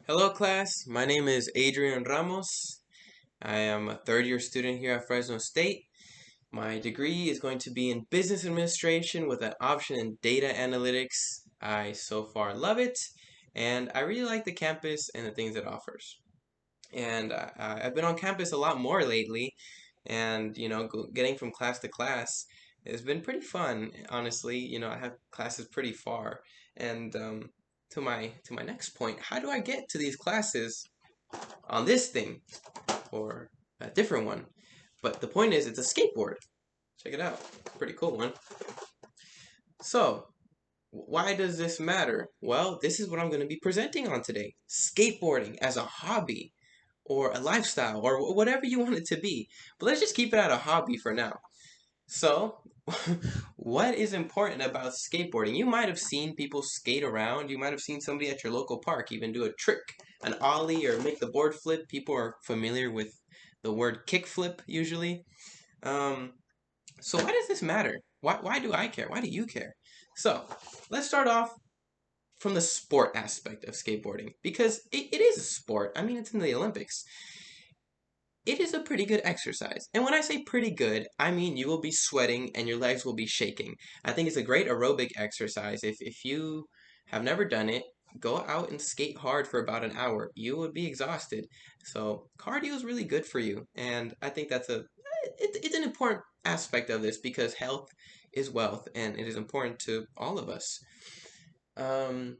Hello class, my name is Adrian Ramos. I am a third year student here at Fresno State. My degree is going to be in business administration with an option in data analytics. I so far love it, and I really like the campus and the things it offers. And I've been on campus a lot more lately, and getting from class to class has been pretty fun, honestly. I have classes pretty far, and to my next point, how do I get to these classes on this thing or a different one? But the point is, it's a skateboard. Check it out. Pretty cool one. So, why does this matter? Well, this is what I'm going to be presenting on today. Skateboarding as a hobby or a lifestyle or whatever you want it to be. But let's just keep it at a hobby for now. So, what is important about skateboarding? You might have seen people skate around. You might have seen somebody at your local park even do a trick, an ollie, or make the board flip. People are familiar with the word kickflip usually. Um, so why does this matter? Why do I care? Why do you care? So, let's start off from the sport aspect of skateboarding because it is a sport. I mean, it's in the Olympics. It is a pretty good exercise. And when I say pretty good, I mean you will be sweating and your legs will be shaking. I think it's a great aerobic exercise. If you have never done it, go out and skate hard for about an hour. You would be exhausted. So cardio is really good for you. And I think it's an important aspect of this because health is wealth and it is important to all of us. Um,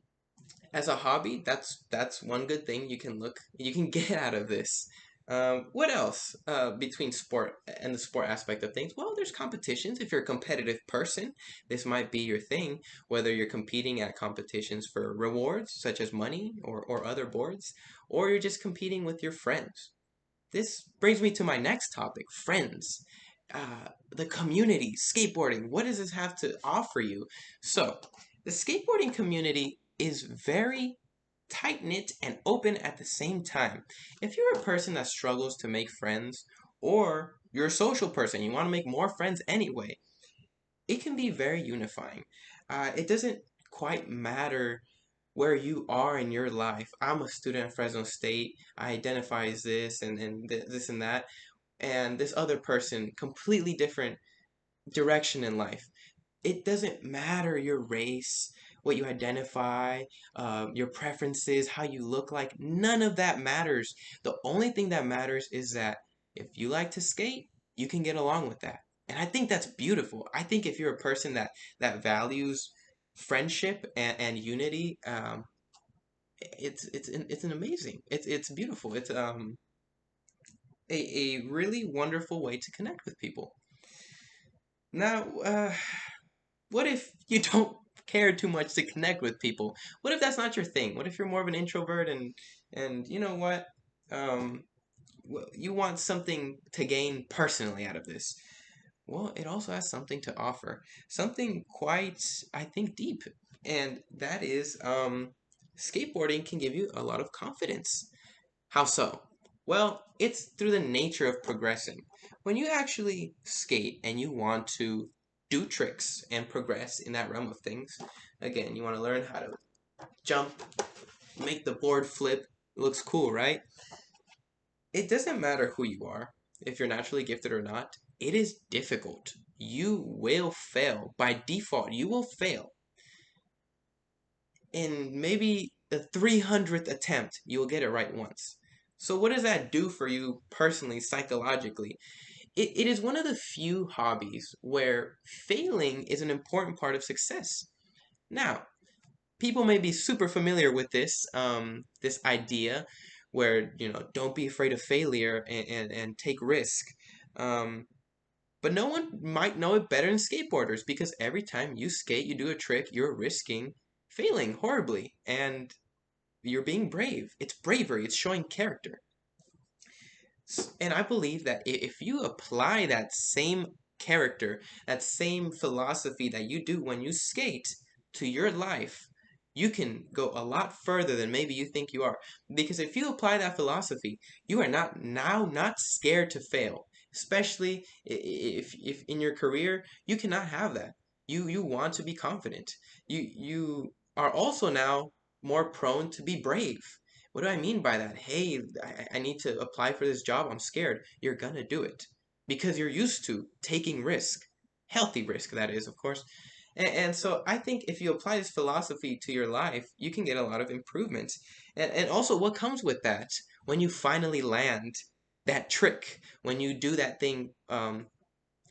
as a hobby, that's one good thing you can get out of this. What else between sport and the sport aspect of things? Well, there's competitions. If you're a competitive person, this might be your thing, whether you're competing at competitions for rewards, such as money or other boards, or you're just competing with your friends. This brings me to my next topic, friends. The community, skateboarding. What does this have to offer you? So, the skateboarding community is very tight knit and open at the same time. If you're a person that struggles to make friends, or you're a social person, you want to make more friends anyway, it can be very unifying. It doesn't quite matter where you are in your life. I'm a student at Fresno State. I identify as this and this and that, and this other person, completely different direction in life. It doesn't matter your race, what you identify, your preferences, how you look like. None of that matters. The only thing that matters is that if you like to skate, you can get along with that. And I think that's beautiful. I think if you're a person that values friendship and unity, it's an amazing. It's beautiful. It's a really wonderful way to connect with people. Now, what if you don't care too much to connect with people? What if that's not your thing? What if you're more of an introvert and you know what? Um, you want something to gain personally out of this. Well, it also has something to offer. Something quite, I think, deep. And that is skateboarding can give you a lot of confidence. How so? Well, it's through the nature of progressing. When you actually skate and you want to do tricks and progress in that realm of things, again, you want to learn how to jump, make the board flip. It looks cool, right? It doesn't matter who you are, if you're naturally gifted or not. It is difficult. You will fail. By default, you will fail. In maybe the 300th attempt, you will get it right once. So what does that do for you personally, psychologically? It is one of the few hobbies where failing is an important part of success. Now, people may be super familiar with this idea where, don't be afraid of failure and take risk. Um, but no one might know it better than skateboarders because every time you skate, you do a trick, you're risking failing horribly. And you're being brave. It's bravery, it's showing character. And I believe that if you apply that same character, that same philosophy that you do when you skate to your life, you can go a lot further than maybe you think you are. Because if you apply that philosophy, you are not scared to fail. Especially if in your career, you cannot have that. You want to be confident. You are also now more prone to be brave What do I mean by that? Hey, I need to apply for this job. I'm scared. You're gonna do it because you're used to taking risk, healthy risk, that is, of course. And so I think if you apply this philosophy to your life, you can get a lot of improvements. And also, what comes with that when you finally land that trick, when you do that thing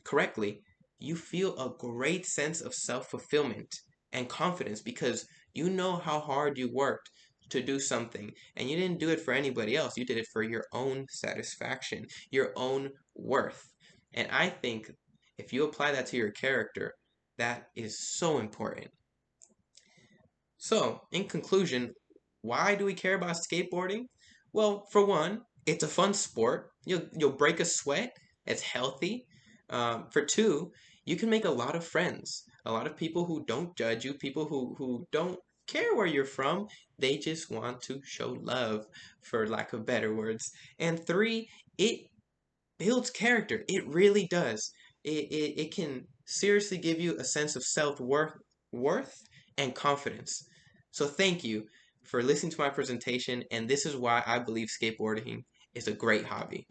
correctly, you feel a great sense of self-fulfillment and confidence because you know how hard you worked to do something and you didn't do it for anybody else. You did it for your own satisfaction, your own worth. And I think if you apply that to your character, that is so important. So, in conclusion, why do we care about skateboarding? Well, for one, it's a fun sport. You'll break a sweat. It's healthy. For two, you can make a lot of friends. A lot of people who don't judge you, people who don't care where you're from. They just want to show love, for lack of better words. And three, it builds character. It really does. It can seriously give you a sense of self-worth and confidence. So thank you for listening to my presentation, and this is why I believe skateboarding is a great hobby.